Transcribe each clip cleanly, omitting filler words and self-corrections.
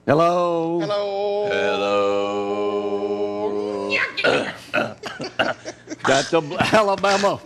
Hello. Hello. Hello. Got the Alabama.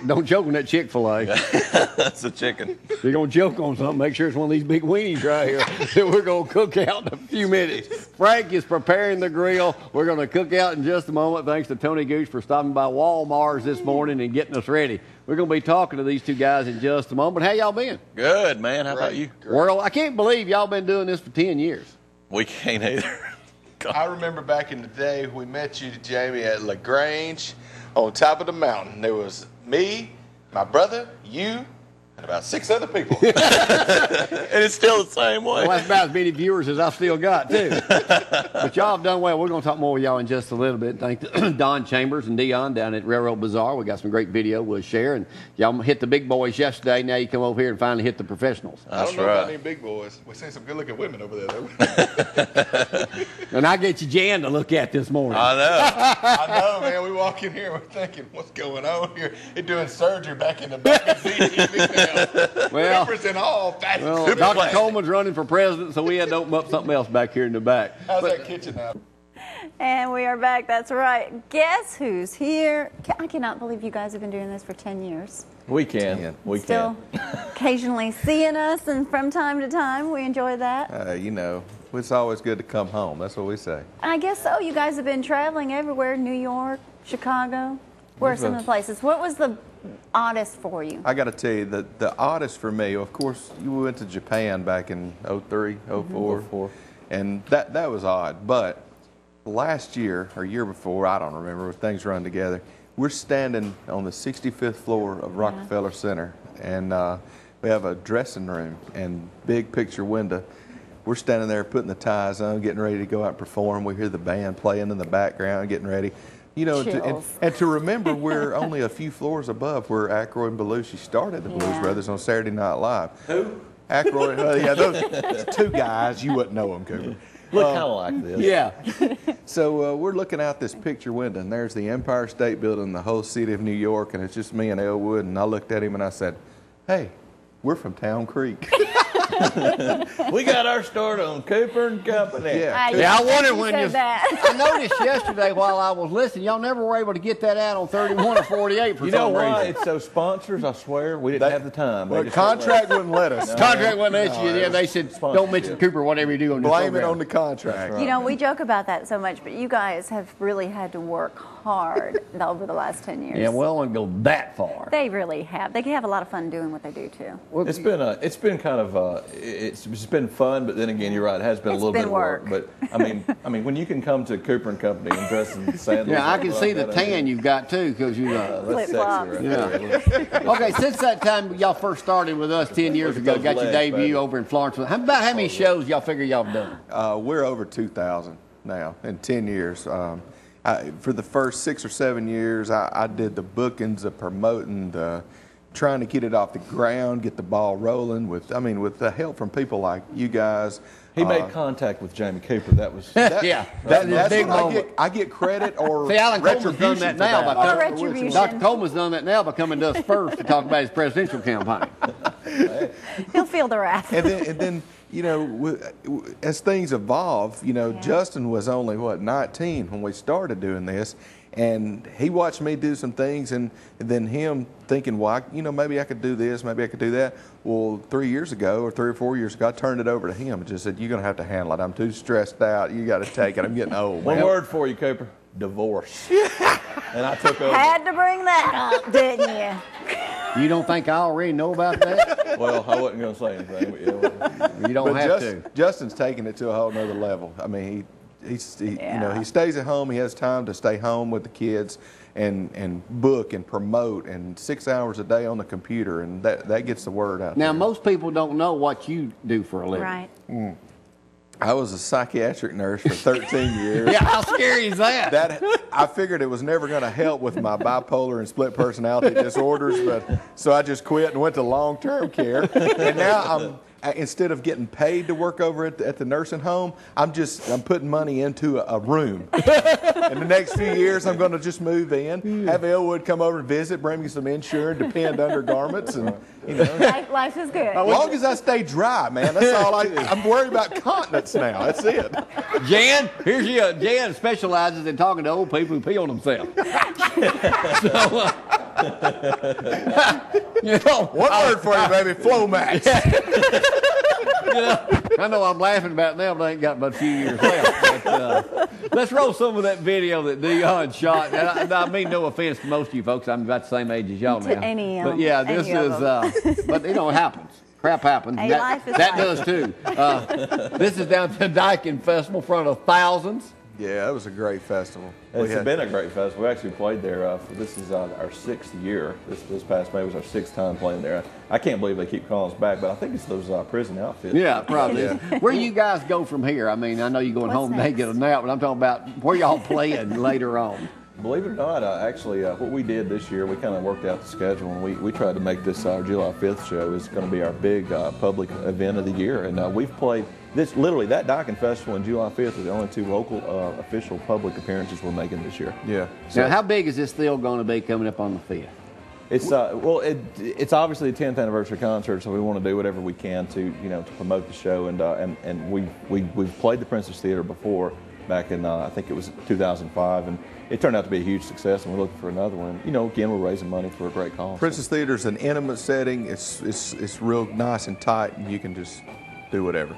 Don't joke on that Chick-fil-A. That's a chicken. If you're going to joke on something, make sure it's one of these big weenies right here that we're going to cook out in a few minutes. Frank is preparing the grill. We're going to cook out in just a moment. Thanks to Tony Gooch for stopping by Walmart's this morning and getting us ready. We're going to be talking to these two guys in just a moment. How y'all been? Good, man. How about you? World, I can't believe y'all been doing this for 10 years. We can't either. I remember back in the day we met you, Jamie, at LaGrange on top of the mountain. There was me, my brother, you, and about 6 other people. And it's still the same way. Well, that's about as many viewers as I've still got, too. But y'all have done well. We're going to talk more with y'all in just a little bit. Thanks to Don Chambers and Dion down at Railroad Bazaar. We got some great video we'll share. And y'all hit the big boys yesterday. Now you come over here and finally hit the professionals. I don't know about any big boys. We're seeing some good-looking women over there, though. And I get you Jan to look at this morning. I know. I know, man. We walk in here, we're thinking, what's going on here? They're doing surgery back in the back of ZTV now. Well, Peppers and all facets. Well, Dr. Coleman's running for president, so we had to open up something else back here in the back. How's that kitchen now? And we are back. That's right. Guess who's here? I cannot believe you guys have been doing this for 10 years. We can. We Still occasionally seeing us, and from time to time, we enjoy that. You know, it's always good to come home. That's what we say. I guess so. You guys have been traveling everywhere, New York, Chicago. Where are some of the places? What was the oddest for you? I got to tell you, the oddest for me, of course, you went to Japan back in 03, 04, and that was odd. But last year, or year before, I don't remember, things run together, we're standing on the 65th floor of Rockefeller Center, and we have a dressing room and big picture window. We're standing there putting the ties on, getting ready to go out and perform. We hear the band playing in the background, getting ready. You know, and to remember, we're only a few floors above where Aykroyd and Belushi started the Blues Brothers on Saturday Night Live. Who? Aykroyd, yeah, those two guys, you wouldn't know them, Cooper. Look kind of like this. Yeah. So we're looking out this picture window, and there's the Empire State Building, the whole city of New York, and it's just me and Elwood, and I looked at him and I said, hey, we're from Town Creek. We got our start on Cooper and Company. Yeah, I wondered when you. I noticed yesterday while I was listening, y'all never were able to get that out on 31 or 48 for You know some why? reason. It's those sponsors, I swear, we didn't have the time. Well, the contract wouldn't let us. Contract wasn't let you. Yeah, they said don't mention Cooper, whatever you do on the Blame program. it on the contract. You know, we joke about that so much, but you guys have really had to work hard over the last 10 years. Yeah, well, I wouldn't go that far. They really have. They can have a lot of fun doing what they do, too. Well, It's been kind of it's been fun, but then again, you're right. It has been a little bit of work. But I mean, when you can come to Cooper and Company and dress in sandals. yeah, I can see the tan you've got too, because you. That's sexy Flip-flops. right Yeah. there. Okay, since that time y'all first started with us 10 years ago, those got your legs, debut baby. over in Florence. How many shows y'all figure y'all have done? We're over 2,000 now in 10 years. For the first 6 or 7 years, I did the bookings, the promoting, the trying to get it off the ground, get the ball rolling with the help from people like you guys. He made contact with Jamie Cooper. That was Yeah, That's big what moment. I get credit or See, Alan Coleman's done retribution that for now. that. By Retribution. Dr. Coleman's done that now by coming to us first to talk about his presidential campaign. He'll feel the wrath. And then you know, as things evolve, you know, Justin was only, 19 when we started doing this. And he watched me do some things, and then him thinking, well, maybe I could do this, maybe I could do that. Well, 3 years ago or 3 or 4 years ago, I turned it over to him and just said, you're going to have to handle it. I'm too stressed out. You got to take it. I'm getting old. one man. word for you, Cooper: divorce. And I took over. Had to bring that up, didn't you? You don't think I already know about that? Well, I wasn't going to say anything. But yeah, You don't But have to. Justin's taking it to a whole nother level. I mean, he stays at home. He has time to stay home with the kids and book and promote, and 6 hours a day on the computer, and that gets the word out Now, there. most people don't know what you do for a living. Right. I was a psychiatric nurse for 13 years. Yeah, how scary is that? That I figured it was never going to help with my bipolar and split personality disorders, so I just quit and went to long-term care. And now instead of getting paid to work over at the nursing home, I'm putting money into a room. In the next few years, I'm going to just move in, have Elwood come over and visit, bring me some insurance, depend undergarments, and Life is good. as long as I stay dry, man. That's all I'm worried about continence now. That's it. Jan, here's you. Jan specializes in talking to old people who pee on themselves. One word for you, baby. Flomax. I know I'm laughing about it now, but I ain't got but a few years left. But, let's roll some of that video that Dion shot. And I mean no offense to most of you folks. I'm about the same age as y'all now. To any but yeah, this is. But it happens. Crap happens. Hey, life is that life. does too. This is down to the Dykin Festival in front of thousands. Yeah, that was a great festival. It's been a great festival. We actually played there. This is our 6th year. This past May was our 6th time playing there. I can't believe they keep calling us back, but I think it's those prison outfits. Yeah, probably. Where you guys go from here? I mean, I know you're going home today, get a nap, but I'm talking about where y'all playing later on. Believe it or not, actually, what we did this year, we kind of worked out the schedule, and we tried to make this our July 5th show is going to be our big public event of the year. And we've played this, literally, that Dykin Festival and July 5th are the only two local official public appearances we're making this year. Yeah. So, now, how big is this still going to be coming up on the 5th? It's obviously the 10th anniversary concert, so we want to do whatever we can to promote the show. And we've played the Princess Theater before back in I think it was 2005, and it turned out to be a huge success, and we're looking for another one. Again, we're raising money for a great cause. Princess Theater is an intimate setting. It's real nice and tight, and you can just do whatever.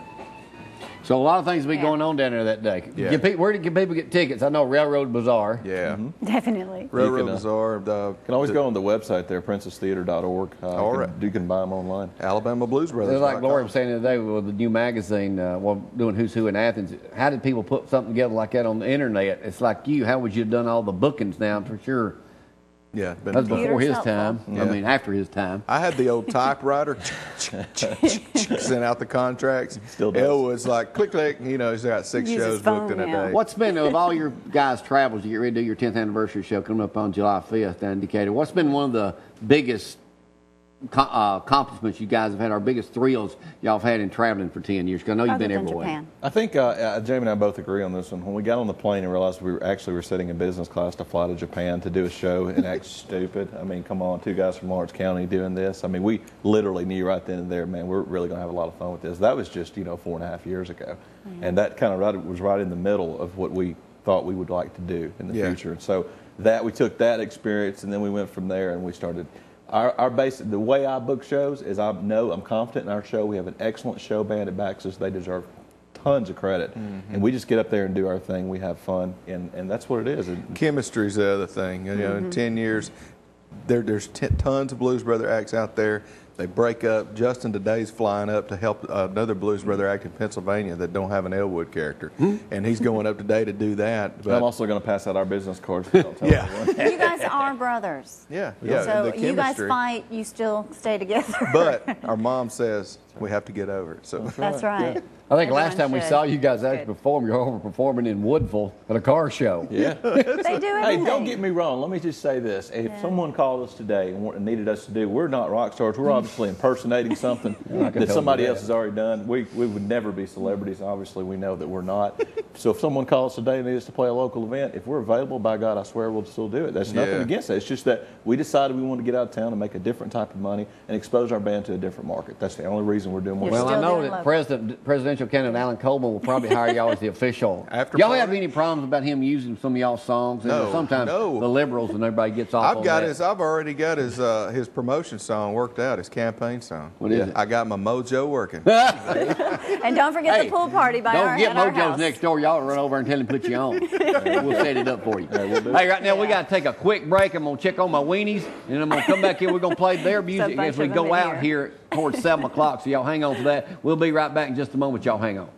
So a lot of things will be going on down there that day. Yeah. Where can people get tickets? I know Railroad Bazaar. Yeah. Definitely. Railroad Bazaar. You can always go on the website there, princesstheater.org. You can buy them online. Alabama Blues Brothers. Like Gloria was saying the other day with the new magazine, doing Who's Who in Athens, how did people put something together like that on the internet? It's like how would you have done all the bookings now for sure? Yeah. That's before his time. Yeah. I mean, after his time. I had the old typewriter, sent out the contracts. Still does. Elwood's like, click, click. He's got 6 Uses shows phone booked in a now. day. What's been, of all your guys' travels, you get ready to do your 10th anniversary show coming up on July 5th down in Decatur, what's been one of the biggest accomplishments you guys have had, our biggest thrills y'all have had in traveling for 10 years? Because I know you've been everywhere. Japan. I think Jamie and I both agree on this one. When we got on the plane and realized we were sitting in business class to fly to Japan to do a show and act stupid. I mean, come on, 2 guys from Lawrence County doing this. I mean, we literally knew right then and there, man, we're really going to have a lot of fun with this. That was just 4.5 years ago, and that kind of was right in the middle of what we thought we would like to do in the future. And so we took that experience, and then we went from there, and we started. Our basic, the way I book shows is I'm confident in our show. We have an excellent show band that backs us. They deserve tons of credit. And we just get up there and do our thing. We have fun, and that's what it is. Chemistry's the other thing. In 10 years, there's tons of Blues Brother acts out there. They break up. Justin today's flying up to help another Blues Brother act in Pennsylvania that don't have an Elwood character, and he's going up today to do that. But I'm also going to pass out our business cards. You guys are brothers. Yeah. So the you guys chemistry. fight, you still stay together. But our mom says we have to get over it. So That's right. I think last Everyone time we should. saw you guys actually Good. perform, you're over performing in Woodville at a car show. Yeah. They do everything. Hey, don't get me wrong. Let me just say this. If someone called us today and needed us to do, we're not rock stars. We're obviously impersonating something that somebody else has already done. We would never be celebrities. Obviously, we know that we're not. So if someone calls today and needs us to play a local event, if we're available, by God, I swear we'll still do it. There's nothing against it. It's just that we decided we wanted to get out of town and make a different type of money and expose our band to a different market. That's the only reason we're doing what Well, Still I know doing that local. presidential candidate Alan Coleman will probably hire y'all as the official. After y'all party? have any problems about him using some of y'all's songs? No, Sometimes no. the liberals and everybody gets off on that. I've already got his promotion song worked out, his campaign song. What is it? I got my mojo working. And don't forget Hey, the pool party by Don't get at our Mojo's house. next door. Y'all run over and tell him to put you on. We'll set it up for you. Hey, right now we got to take a quick break. I'm going to check on my weenies, and I'm going to come back here. We're going to play their music bunch as we of them go in out here towards 7 o'clock. So y'all hang on for that. We'll be right back in just a moment. Y'all hang on.